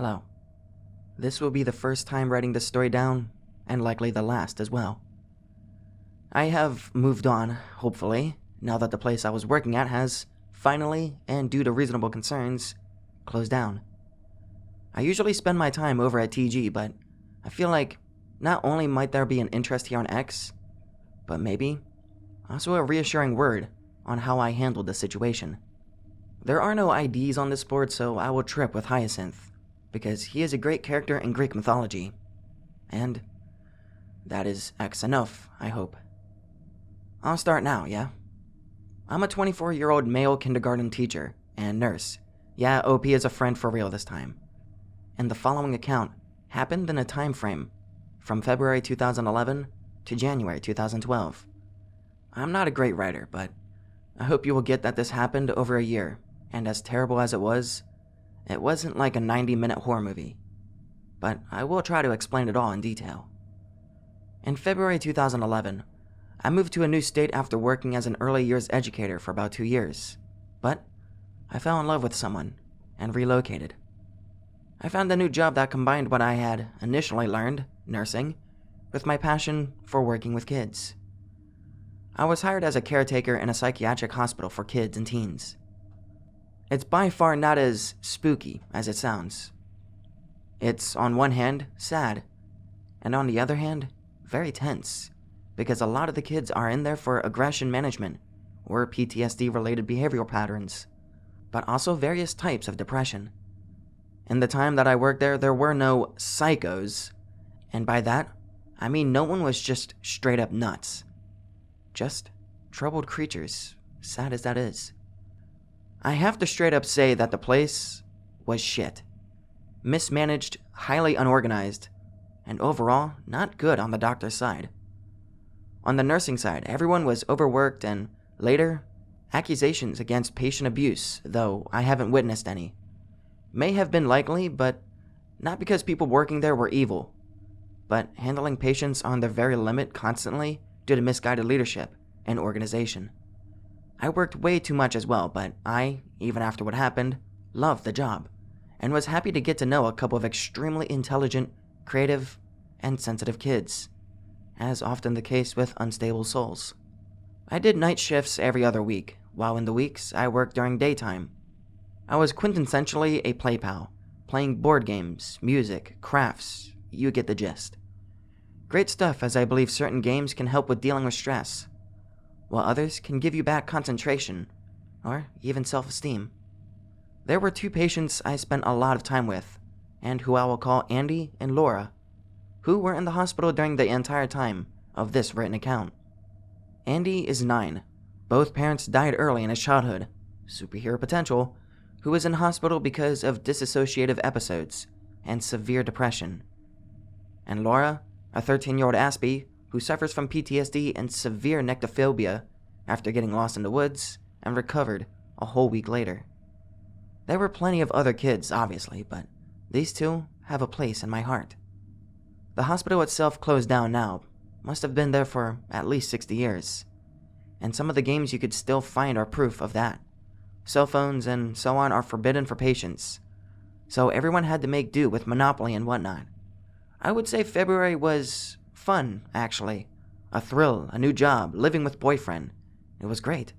Hello. This will be the first time writing this story down, and likely the last as well. I have moved on, hopefully, now that the place I was working at has, finally, and due to reasonable concerns, closed down. I usually spend my time over at TG, but I feel like not only might there be an interest here on X, but maybe also a reassuring word on how I handled the situation. There are no IDs on this board, so I will trip with Hyacinth, because he is a great character in Greek mythology. And that is X enough, I hope. I'll start now, yeah? I'm a 24-year-old male kindergarten teacher and nurse. Yeah, OP is a friend for real this time. And the following account happened in a time frame from February 2011 to January 2012. I'm not a great writer, but I hope you will get that this happened over a year, and as terrible as it wasn't like a 90-minute horror movie. But I will try to explain it all in detail. In February 2011, I moved to a new state after working as an early years educator for about 2 years. But I fell in love with someone and relocated. I found a new job that combined what I had initially learned, nursing, with my passion for working with kids. I was hired as a caretaker in a psychiatric hospital for kids and teens. It's by far not as spooky as it sounds. It's, on one hand, sad, and on the other hand, very tense, because a lot of the kids are in there for aggression management or PTSD-related behavioral patterns, but also various types of depression. In the time that I worked there were no psychos, and by that, I mean no one was just straight up nuts. Just troubled creatures, sad as that is. I have to straight up say that the place was shit. Mismanaged, highly unorganized, and overall, not good on the doctor's side. On the nursing side, everyone was overworked and, later, accusations against patient abuse, though I haven't witnessed any, may have been likely, but not because people working there were evil, but handling patients on their very limit constantly due to misguided leadership and organization. I worked way too much as well, but I, even after what happened, loved the job, and was happy to get to know a couple of extremely intelligent, creative, and sensitive kids, as often the case with unstable souls. I did night shifts every other week, while in the weeks I worked during daytime. I was quintessentially a play pal, playing board games, music, crafts, you get the gist. Great stuff, as I believe certain games can help with dealing with stress, while others can give you back concentration, or even self-esteem. There were 2 patients I spent a lot of time with, and who I will call Andy and Laura, who were in the hospital during the entire time of this written account. Andy is 9. Both parents died early in his childhood, superhero potential, who was in hospital because of dissociative episodes and severe depression. And Laura, a 13-year-old Aspie, who suffers from PTSD and severe nyctophobia after getting lost in the woods and recovered a whole week later. There were plenty of other kids, obviously, but these 2 have a place in my heart. The hospital itself closed down now, must have been there for at least 60 years, and some of the games you could still find are proof of that. Cell phones and so on are forbidden for patients, so everyone had to make do with Monopoly and whatnot. I would say February was fun, actually. A thrill, a new job, living with boyfriend. It was great.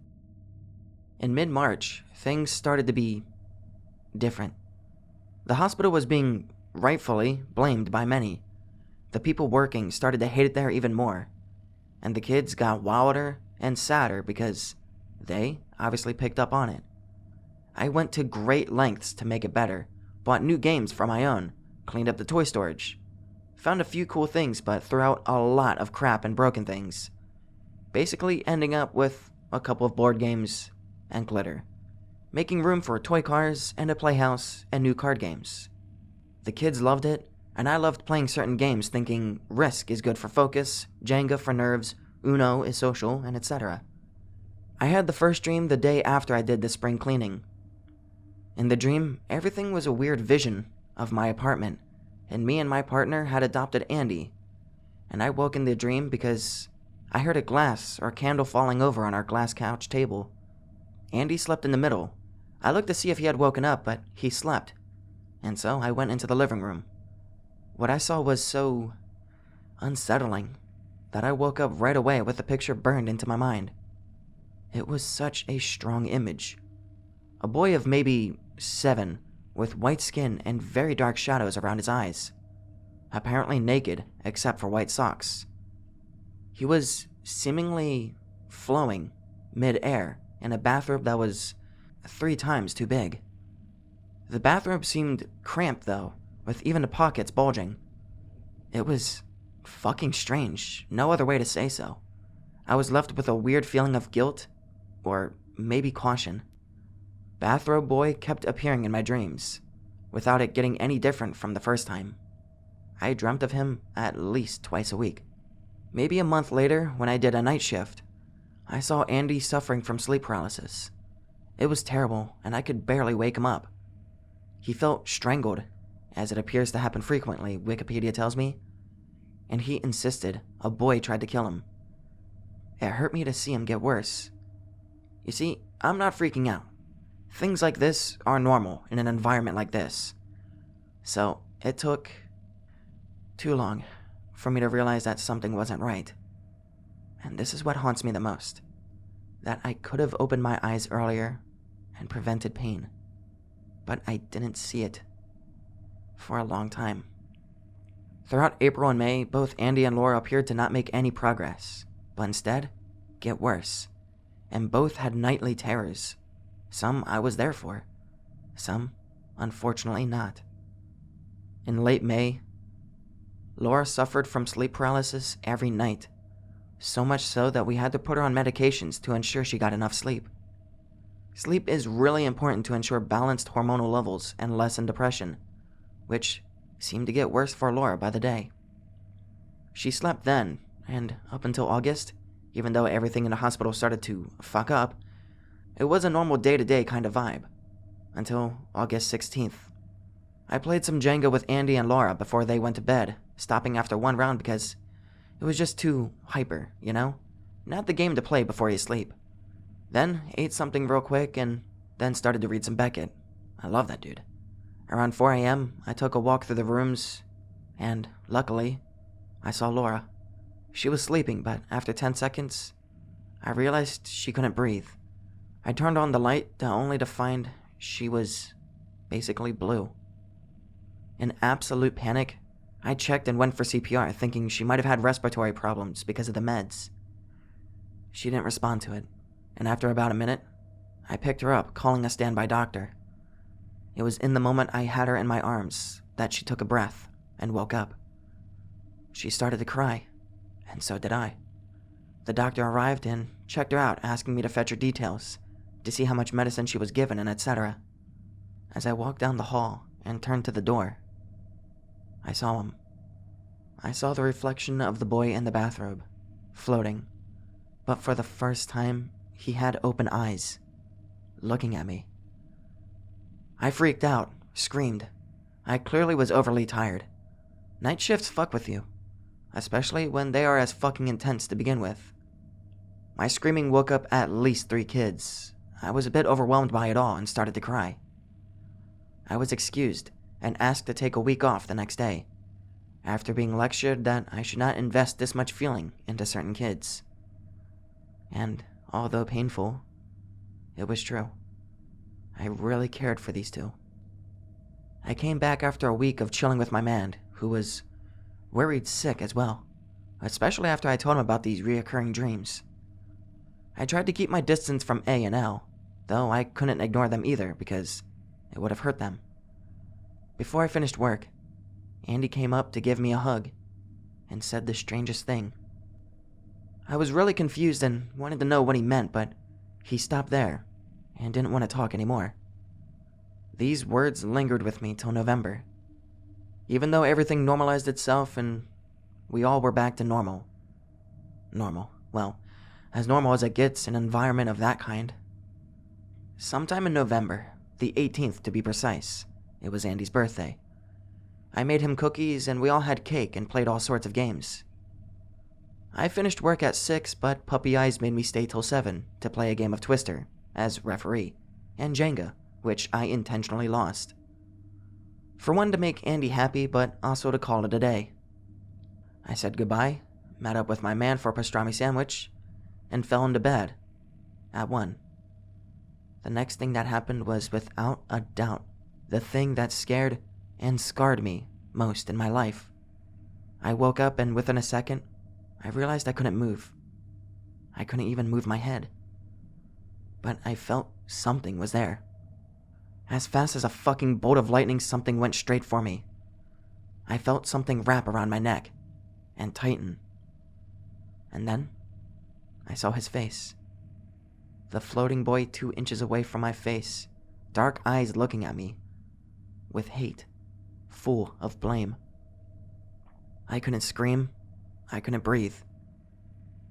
In mid-March, things started to be different. The hospital was being rightfully blamed by many. The people working started to hate it there even more, and the kids got wilder and sadder because they obviously picked up on it. I went to great lengths to make it better, bought new games for my own, cleaned up the toy storage, found a few cool things but threw out a lot of crap and broken things, basically ending up with a couple of board games and glitter, making room for toy cars and a playhouse and new card games. The kids loved it, and I loved playing certain games thinking Risk is good for focus, Jenga for nerves, Uno is social, and etc. I had the first dream the day after I did the spring cleaning. In the dream, everything was a weird vision of my apartment, and me and my partner had adopted Andy, and I woke in the dream because I heard a glass or candle falling over on our glass couch table. Andy slept in the middle. I looked to see if he had woken up, but he slept. and so I went into the living room. What I saw was so unsettling that I woke up right away with the picture burned into my mind. It was such a strong image. A boy of maybe 7, with white skin and very dark shadows around his eyes, apparently naked except for white socks. He was seemingly flowing mid-air in a bathrobe that was 3 times too big. The bathrobe seemed cramped though, with even the pockets bulging. It was fucking strange, no other way to say so. I was left with a weird feeling of guilt, or maybe caution. Bathrobe Boy kept appearing in my dreams, without it getting any different from the first time. I dreamt of him at least twice a week. Maybe a month later, when I did a night shift, I saw Andy suffering from sleep paralysis. It was terrible, and I could barely wake him up. He felt strangled, as it appears to happen frequently, Wikipedia tells me, and he insisted a boy tried to kill him. It hurt me to see him get worse. You see, I'm not freaking out. Things like this are normal in an environment like this. So, it took too long for me to realize that something wasn't right. And this is what haunts me the most. That I could have opened my eyes earlier and prevented pain. But I didn't see it for a long time. Throughout April and May, both Andy and Laura appeared to not make any progress, but instead get worse. And both had nightly terrors. Some I was there for. Some, unfortunately, not. In late May, Laura suffered from sleep paralysis every night. So much so that we had to put her on medications to ensure she got enough sleep. Sleep is really important to ensure balanced hormonal levels and lessen depression, which seemed to get worse for Laura by the day. She slept then, and up until August, even though everything in the hospital started to fuck up, it was a normal day-to-day kind of vibe. Until August 16th. I played some Jenga with Andy and Laura before they went to bed, stopping after one round because it was just too hyper, you know? Not the game to play before you sleep. Then ate something real quick and then started to read some Beckett. I love that dude. Around 4 a.m., I took a walk through the rooms, and luckily, I saw Laura. She was sleeping, but after 10 seconds, I realized she couldn't breathe. I turned on the light only to find she was basically blue. In absolute panic, I checked and went for CPR, thinking she might have had respiratory problems because of the meds. She didn't respond to it, and after about a minute, I picked her up, calling a standby doctor. It was in the moment I had her in my arms that she took a breath and woke up. She started to cry, and so did I. The doctor arrived and checked her out, asking me to fetch her details, to see how much medicine she was given and etc. As I walked down the hall and turned to the door, I saw him. I saw the reflection of the boy in the bathrobe, floating, but for the first time, he had open eyes, looking at me. I freaked out, screamed. I clearly was overly tired. Night shifts fuck with you, especially when they are as fucking intense to begin with. My screaming woke up at least 3 kids. I was a bit overwhelmed by it all and started to cry. I was excused and asked to take a week off the next day, after being lectured that I should not invest this much feeling into certain kids. And, although painful, it was true. I really cared for these 2. I came back after a week of chilling with my man, who was worried sick as well, especially after I told him about these reoccurring dreams. I tried to keep my distance from A and L, though I couldn't ignore them either because it would have hurt them. Before I finished work, Andy came up to give me a hug and said the strangest thing. I was really confused and wanted to know what he meant, but he stopped there and didn't want to talk anymore. These words lingered with me till November. Even though everything normalized itself and we all were back to normal. Normal. Well, as normal as it gets in an environment of that kind. Sometime in November, the 18th to be precise, it was Andy's birthday. I made him cookies and we all had cake and played all sorts of games. I finished work at 6, but puppy eyes made me stay till 7 to play a game of Twister, as referee, and Jenga, which I intentionally lost. For one, to make Andy happy, but also to call it a day. I said goodbye, met up with my man for a pastrami sandwich, and fell into bed at 1. The next thing that happened was, without a doubt, the thing that scared and scarred me most in my life. I woke up, and within a second, I realized I couldn't move. I couldn't even move my head. But I felt something was there. As fast as a fucking bolt of lightning, something went straight for me. I felt something wrap around my neck and tighten. And then, I saw his face. The floating boy 2 inches away from my face, dark eyes looking at me, with hate, full of blame. I couldn't scream. I couldn't breathe.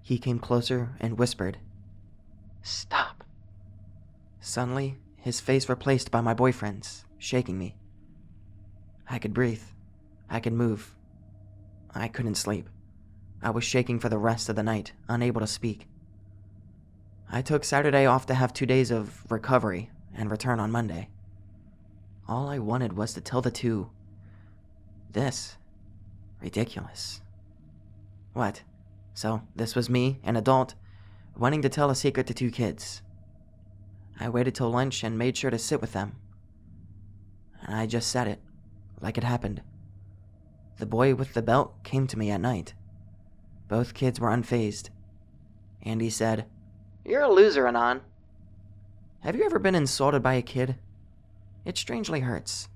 He came closer and whispered, "Stop." Suddenly, his face replaced by my boyfriend's, shaking me. I could breathe. I could move. I couldn't sleep. I was shaking for the rest of the night, unable to speak. I took Saturday off to have 2 days of recovery and return on Monday. All I wanted was to tell the two. This. Ridiculous. What? So, this was me, an adult, wanting to tell a secret to 2 kids. I waited till lunch and made sure to sit with them. And I just said it, like it happened. The boy with the belt came to me at night. Both kids were unfazed. Andy said, "You're a loser, Anon." Have you ever been insulted by a kid? It strangely hurts.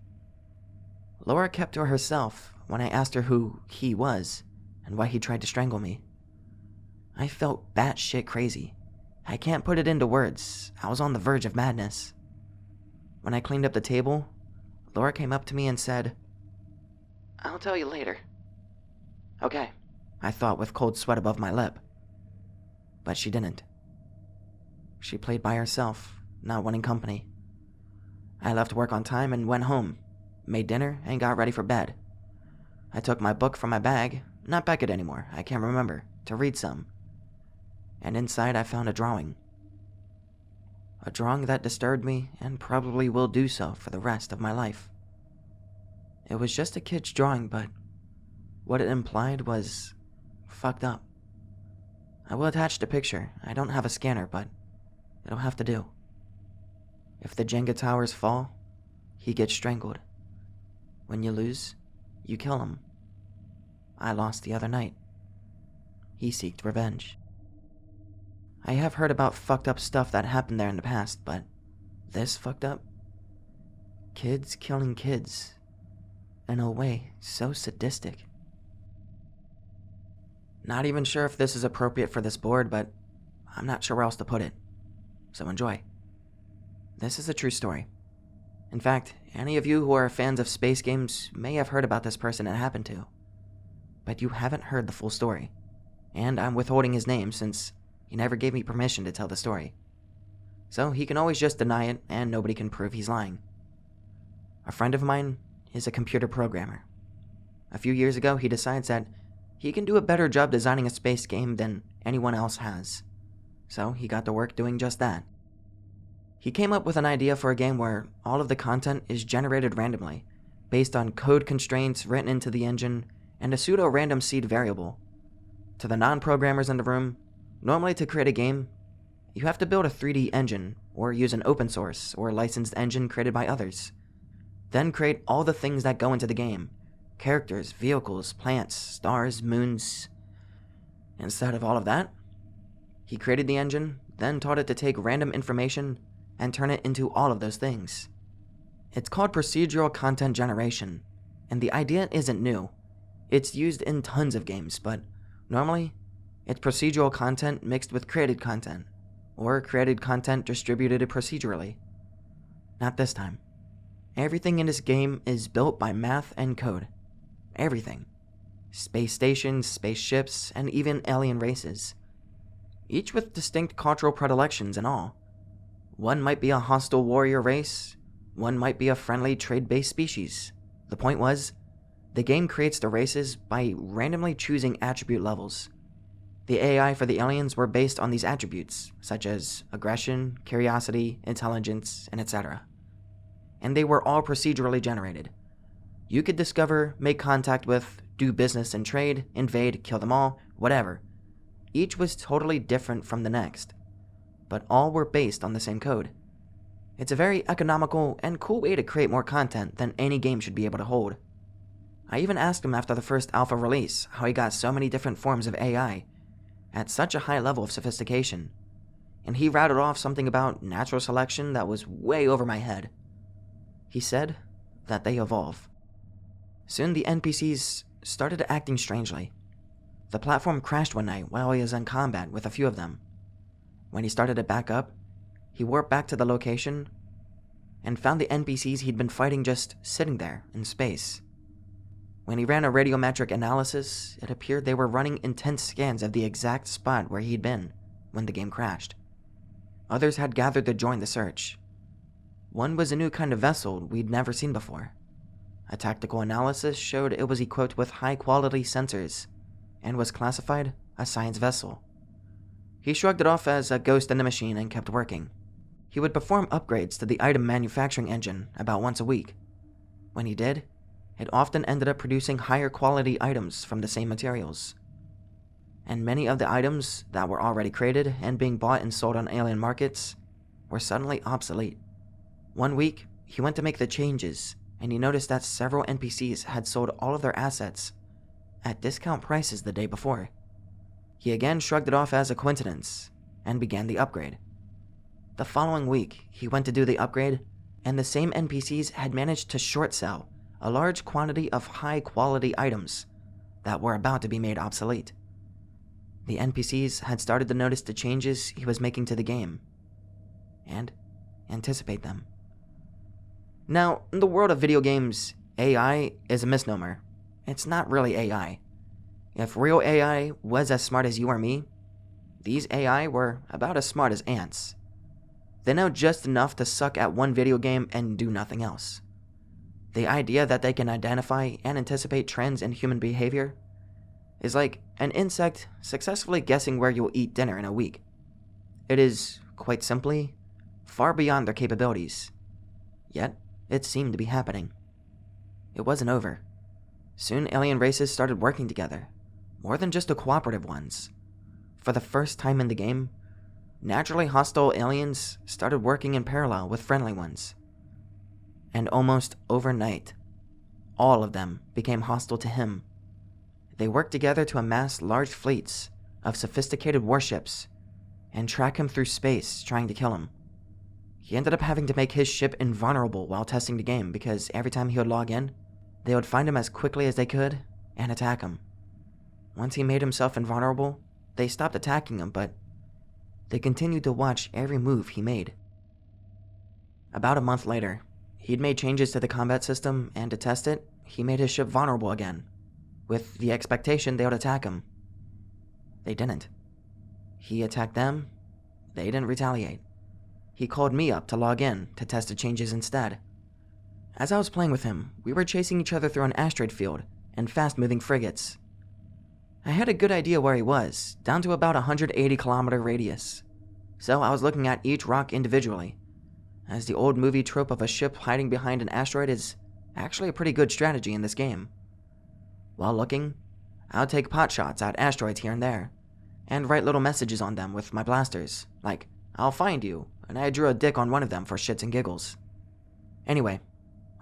Laura kept to herself when I asked her who he was and why he tried to strangle me. I felt batshit crazy. I can't put it into words. I was on the verge of madness. When I cleaned up the table, Laura came up to me and said, "I'll tell you later." Okay, I thought with cold sweat above my lip. But she didn't. She played by herself, not wanting company. I left work on time and went home, made dinner, and got ready for bed. I took my book from my bag, not Beckett anymore, I can't remember, to read some. And inside I found a drawing. A drawing that disturbed me and probably will do so for the rest of my life. It was just a kid's drawing, but what it implied was fucked up. I will attach the picture. I don't have a scanner, but it'll have to do. If the Jenga towers fall, he gets strangled. When you lose, you kill him. I lost the other night. He seeked revenge. I have heard about fucked up stuff that happened there in the past, but this fucked up? Kids killing kids. In a way so sadistic. Not even sure if this is appropriate for this board, but I'm not sure where else to put it. So enjoy. This is a true story. In fact, any of you who are fans of space games may have heard about this person it happened to. But you haven't heard the full story. And I'm withholding his name since he never gave me permission to tell the story. So he can always just deny it and nobody can prove he's lying. A friend of mine is a computer programmer. A few years ago, he decides that he can do a better job designing a space game than anyone else has. So he got to work doing just that. He came up with an idea for a game where all of the content is generated randomly, based on code constraints written into the engine and a pseudo-random seed variable. To the non-programmers in the room, normally to create a game, you have to build a 3D engine or use an open source or licensed engine created by others. Then create all the things that go into the game. Characters, vehicles, plants, stars, moons. Instead of all of that, he created the engine, then taught it to take random information and turn it into all of those things. It's called procedural content generation, and the idea isn't new. It's used in tons of games, but normally, it's procedural content mixed with created content, or created content distributed procedurally. Not this time. Everything in this game is built by math and code. Everything. Space stations, spaceships, and even alien races. Each with distinct cultural predilections and all. One might be a hostile warrior race, one might be a friendly trade-based species. The point was, the game creates the races by randomly choosing attribute levels. The AI for the aliens were based on these attributes, such as aggression, curiosity, intelligence, and etc. And they were all procedurally generated. You could discover, make contact with, do business and trade, invade, kill them all, whatever. Each was totally different from the next, but all were based on the same code. It's a very economical and cool way to create more content than any game should be able to hold. I even asked him after the first alpha release how he got so many different forms of AI at such a high level of sophistication, and he rattled off something about natural selection that was way over my head. He said that they evolve. Soon the NPCs started acting strangely. The platform crashed one night while he was in combat with a few of them. When he started to back up, he warped back to the location and found the NPCs he'd been fighting just sitting there in space. When he ran a radiometric analysis, it appeared they were running intense scans of the exact spot where he'd been when the game crashed. Others had gathered to join the search. One was a new kind of vessel we'd never seen before. A tactical analysis showed it was equipped with high-quality sensors and was classified a science vessel. He shrugged it off as a ghost in the machine and kept working. He would perform upgrades to the item manufacturing engine about once a week. When he did, it often ended up producing higher quality items from the same materials. And many of the items that were already created and being bought and sold on alien markets were suddenly obsolete. One week, he went to make the changes, and he noticed that several NPCs had sold all of their assets at discount prices the day before. He again shrugged it off as a coincidence and began the upgrade. The following week, he went to do the upgrade, and the same NPCs had managed to short sell a large quantity of high-quality items that were about to be made obsolete. The NPCs had started to notice the changes he was making to the game and anticipate them. Now, in the world of video games, AI is a misnomer. It's not really AI. If real AI was as smart as you or me, these AI were about as smart as ants. They know just enough to suck at one video game and do nothing else. The idea that they can identify and anticipate trends in human behavior is like an insect successfully guessing where you'll eat dinner in a week. It is, quite simply, far beyond their capabilities. Yet, it seemed to be happening. It wasn't over. Soon alien races started working together, more than just the cooperative ones. For the first time in the game, naturally hostile aliens started working in parallel with friendly ones. And almost overnight, all of them became hostile to him. They worked together to amass large fleets of sophisticated warships and track him through space, trying to kill him. He ended up having to make his ship invulnerable while testing the game because every time he would log in, they would find him as quickly as they could and attack him. Once he made himself invulnerable, they stopped attacking him, but they continued to watch every move he made. About a month later, he'd made changes to the combat system, and to test it, he made his ship vulnerable again, with the expectation they would attack him. They didn't. He attacked them, they didn't retaliate. He called me up to log in to test the changes instead. As I was playing with him, we were chasing each other through an asteroid field and fast-moving frigates. I had a good idea where he was, down to about a 180-kilometer radius, so I was looking at each rock individually, as the old movie trope of a ship hiding behind an asteroid is actually a pretty good strategy in this game. While looking, I would take pot shots at asteroids here and there, and write little messages on them with my blasters, like, "I'll find you," and I drew a dick on one of them for shits and giggles. Anyway,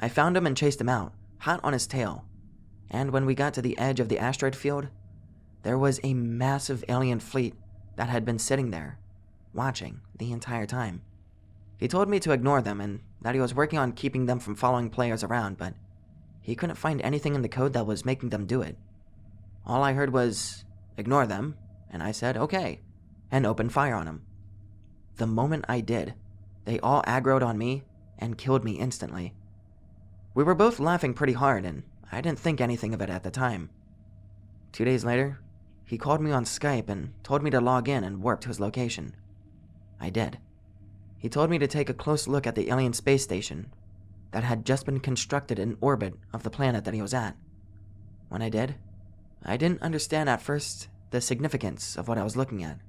I found him and chased him out, hot on his tail, and when we got to the edge of the asteroid field, there was a massive alien fleet that had been sitting there, watching the entire time. He told me to ignore them and that he was working on keeping them from following players around, but he couldn't find anything in the code that was making them do it. All I heard was, "Ignore them," and I said, "Okay," and opened fire on him. The moment I did, they all aggroed on me and killed me instantly. We were both laughing pretty hard, and I didn't think anything of it at the time. 2 days later, he called me on Skype and told me to log in and warp to his location. I did. He told me to take a close look at the alien space station that had just been constructed in orbit of the planet that he was at. When I did, I didn't understand at first the significance of what I was looking at.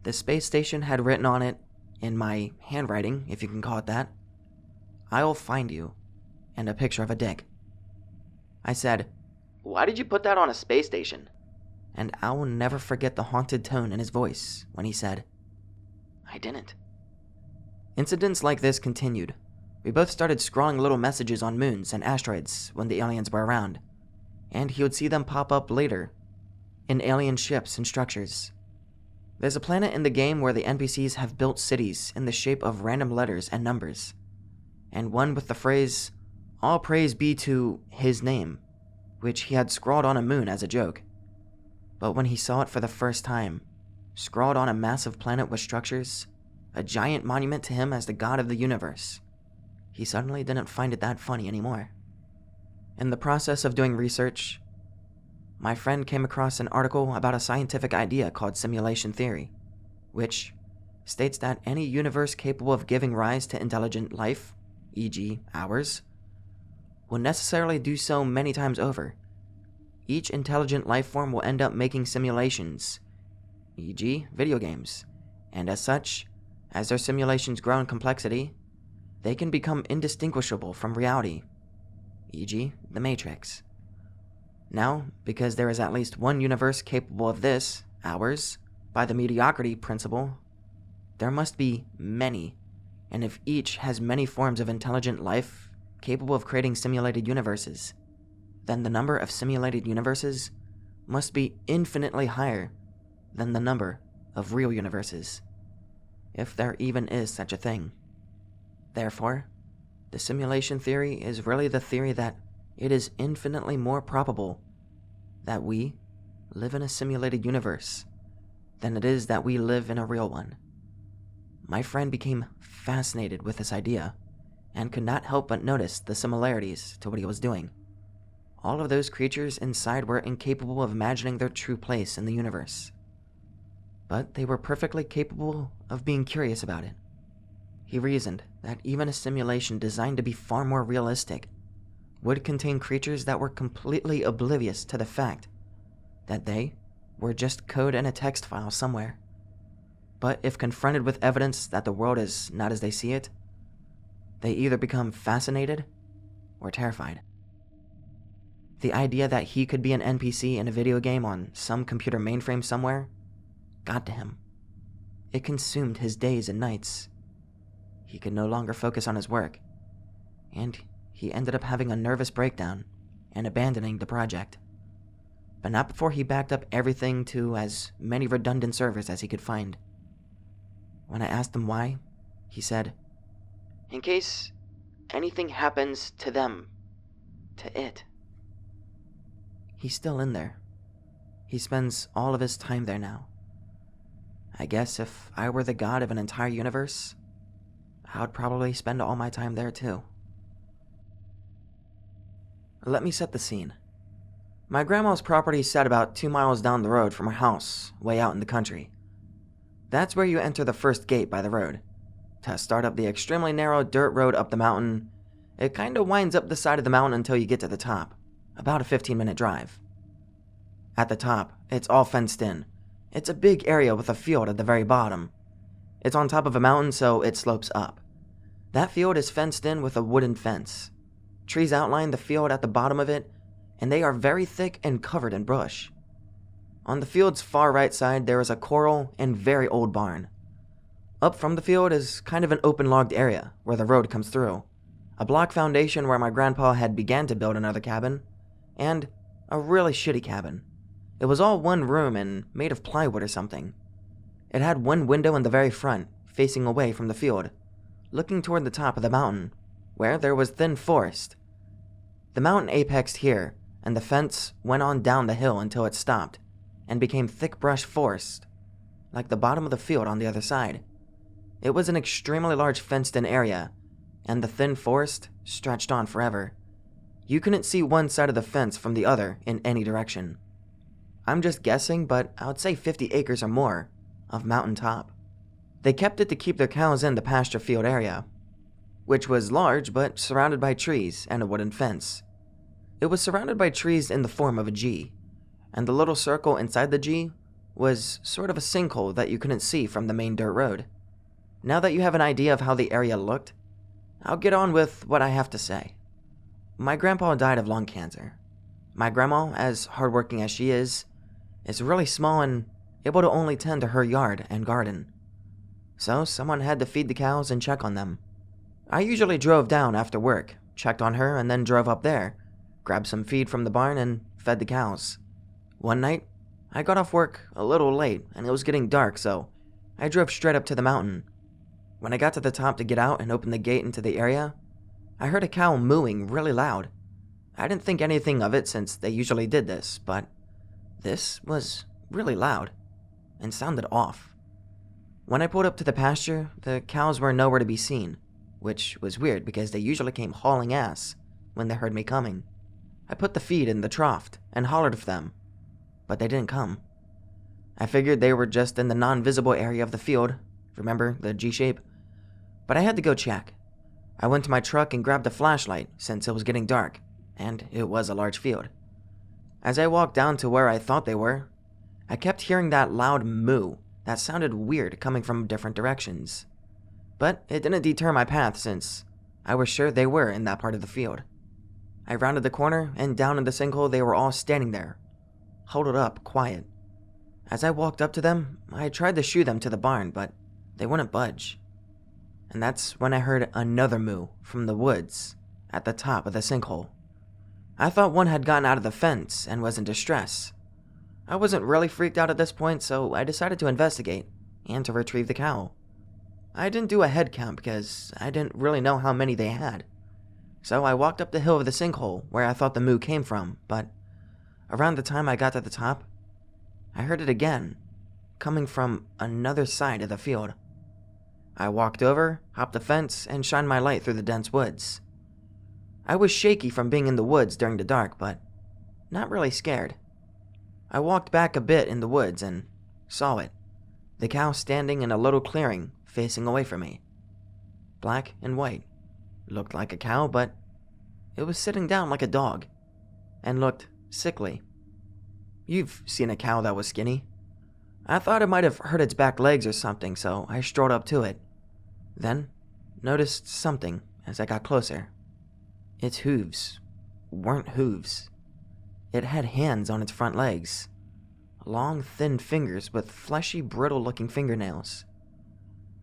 The space station had written on it, in my handwriting, if you can call it that, "I'll find you," and a picture of a dick. I said, "Why did you put that on a space station?" And I will never forget the haunted tone in his voice when he said, "I didn't." Incidents like this continued. We both started scrawling little messages on moons and asteroids when the aliens were around, and he would see them pop up later in alien ships and structures. There's a planet in the game where the NPCs have built cities in the shape of random letters and numbers, and one with the phrase, "All praise be to his name," which he had scrawled on a moon as a joke. But when he saw it for the first time, scrawled on a massive planet with structures, a giant monument to him as the god of the universe, he suddenly didn't find it that funny anymore. In the process of doing research, my friend came across an article about a scientific idea called simulation theory, which states that any universe capable of giving rise to intelligent life, e.g., ours, will necessarily do so many times over. Each intelligent life form will end up making simulations, e.g., video games, and as such, as their simulations grow in complexity, they can become indistinguishable from reality, e.g., the Matrix. Now, because there is at least one universe capable of this, ours, by the mediocrity principle, there must be many, and if each has many forms of intelligent life capable of creating simulated universes, then the number of simulated universes must be infinitely higher than the number of real universes, if there even is such a thing. Therefore, the simulation theory is really the theory that it is infinitely more probable that we live in a simulated universe than it is that we live in a real one. My friend became fascinated with this idea and could not help but notice the similarities to what he was doing. All of those creatures inside were incapable of imagining their true place in the universe, but they were perfectly capable of being curious about it. He reasoned that even a simulation designed to be far more realistic would contain creatures that were completely oblivious to the fact that they were just code in a text file somewhere. But if confronted with evidence that the world is not as they see it, they either become fascinated or terrified. The idea that he could be an NPC in a video game on some computer mainframe somewhere got to him. It consumed his days and nights. He could no longer focus on his work, and he ended up having a nervous breakdown and abandoning the project. But not before he backed up everything to as many redundant servers as he could find. When I asked him why, he said, "In case anything happens to them, to it." He's still in there. He spends all of his time there now. I guess if I were the god of an entire universe, I would probably spend all my time there too. Let me set the scene. My grandma's property sat about 2 miles down the road from her house, way out in the country. That's where you enter the first gate by the road. To start up the extremely narrow dirt road up the mountain, it kinda winds up the side of the mountain until you get to the top, about a 15-minute drive. At the top, it's all fenced in. It's a big area with a field at the very bottom. It's on top of a mountain, so it slopes up. That field is fenced in with a wooden fence. Trees outline the field at the bottom of it, and they are very thick and covered in brush. On the field's far right side, there is a coral and very old barn. Up from the field is kind of an open logged area where the road comes through, a block foundation where my grandpa had began to build another cabin, and a really shitty cabin. It was all one room and made of plywood or something. It had one window in the very front, facing away from the field, looking toward the top of the mountain, where there was thin forest. The mountain apexed here, and the fence went on down the hill until it stopped, and became thick brush forest, like the bottom of the field on the other side. It was an extremely large fenced-in area, and the thin forest stretched on forever. You couldn't see one side of the fence from the other in any direction. I'm just guessing, but I would say 50 acres or more of mountain top. They kept it to keep their cows in the pasture field area, which was large but surrounded by trees and a wooden fence. It was surrounded by trees in the form of a G, and the little circle inside the G was sort of a sinkhole that you couldn't see from the main dirt road. Now that you have an idea of how the area looked, I'll get on with what I have to say. My grandpa died of lung cancer, My grandma, as hardworking as she is really small and able to only tend to her yard and garden. So someone had to feed the cows and check on them. I usually drove down after work, checked on her, and then drove up there, grabbed some feed from the barn, and fed the cows. One night, I got off work a little late, and it was getting dark, so I drove straight up to the mountain. When I got to the top to get out and open the gate into the area, I heard a cow mooing really loud. I didn't think anything of it since they usually did this, but this was really loud and sounded off. When I pulled up to the pasture, the cows were nowhere to be seen, which was weird because they usually came hauling ass when they heard me coming. I put the feed in the trough and hollered for them, but they didn't come. I figured they were just in the non-visible area of the field, remember the G-shape? But I had to go check. I went to my truck and grabbed a flashlight since it was getting dark, and it was a large field. As I walked down to where I thought they were, I kept hearing that loud moo that sounded weird coming from different directions. But it didn't deter my path since I was sure they were in that part of the field. I rounded the corner, and down in the sinkhole they were all standing there, huddled up, quiet. As I walked up to them, I tried to shoo them to the barn, but they wouldn't budge. And that's when I heard another moo from the woods at the top of the sinkhole. I thought one had gotten out of the fence and was in distress. I wasn't really freaked out at this point, so I decided to investigate and to retrieve the cow. I didn't do a head count because I didn't really know how many they had. So I walked up the hill of the sinkhole where I thought the moo came from, but around the time I got to the top, I heard it again, coming from another side of the field. I walked over, hopped the fence, and shined my light through the dense woods. I was shaky from being in the woods during the dark, but not really scared. I walked back a bit in the woods and saw it, the cow standing in a little clearing facing away from me. Black and white. Looked like a cow, but it was sitting down like a dog and looked sickly. You've seen a cow that was skinny. I thought it might have hurt its back legs or something, so I strode up to it. Then, noticed something as I got closer. Its hooves weren't hooves. It had hands on its front legs. Long, thin fingers with fleshy, brittle-looking fingernails.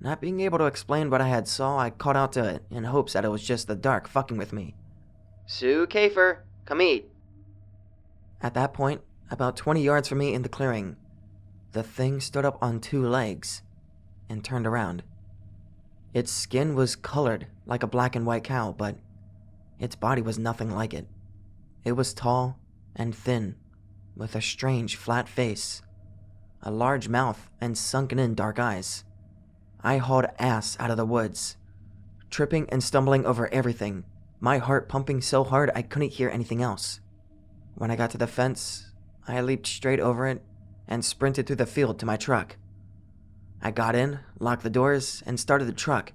Not being able to explain what I had saw, I called out to it in hopes that it was just the dark fucking with me. "Sue Kafer, come eat." At that point, about 20 yards from me in the clearing, the thing stood up on two legs and turned around. Its skin was colored like a black and white cow, but its body was nothing like it. It was tall and thin, with a strange flat face, a large mouth, and sunken-in dark eyes. I hauled ass out of the woods, tripping and stumbling over everything, my heart pumping so hard I couldn't hear anything else. When I got to the fence, I leaped straight over it and sprinted through the field to my truck. I got in, locked the doors, and started the truck,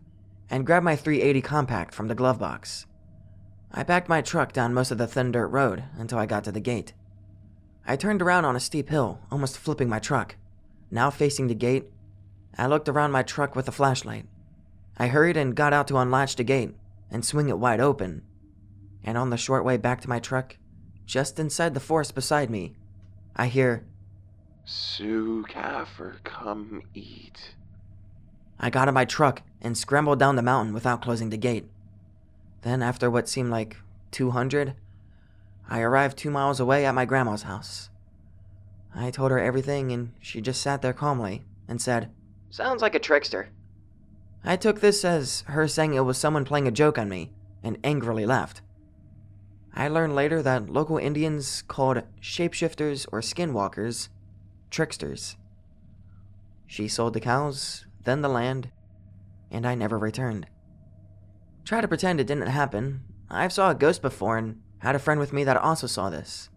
and grabbed my 380 compact from the glove box. I backed my truck down most of the thin dirt road until I got to the gate. I turned around on a steep hill, almost flipping my truck. Now facing the gate, I looked around my truck with a flashlight. I hurried and got out to unlatch the gate and swing it wide open. And on the short way back to my truck, just inside the forest beside me, I hear, "Sue Kafer, come eat." I got in my truck and scrambled down the mountain without closing the gate. Then, after what seemed like 200, I arrived 2 miles away at my grandma's house. I told her everything, and she just sat there calmly and said, "Sounds like a trickster." I took this as her saying it was someone playing a joke on me, and angrily left. I learned later that local Indians called shapeshifters or skinwalkers tricksters. She sold the cows, then the land, and I never returned. Try to pretend it didn't happen. I've saw a ghost before and had a friend with me that also saw this.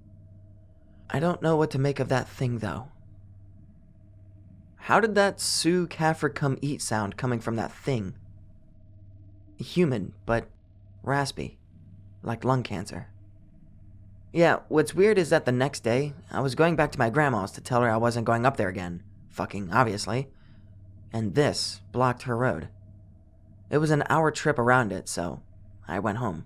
I don't know what to make of that thing, though. How did that Sue Kafer come eat sound coming from that thing? Human, but raspy, like lung cancer. Yeah, what's weird is that the next day, I was going back to my grandma's to tell her I wasn't going up there again, fucking obviously, and this blocked her road. It was an hour trip around it, so I went home.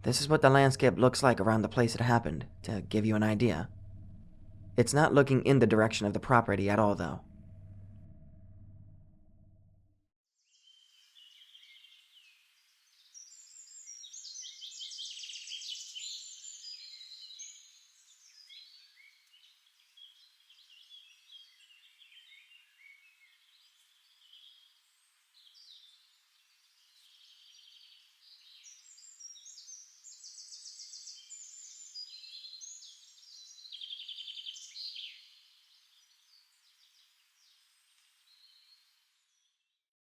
This is what the landscape looks like around the place it happened, to give you an idea. It's not looking in the direction of the property at all, though.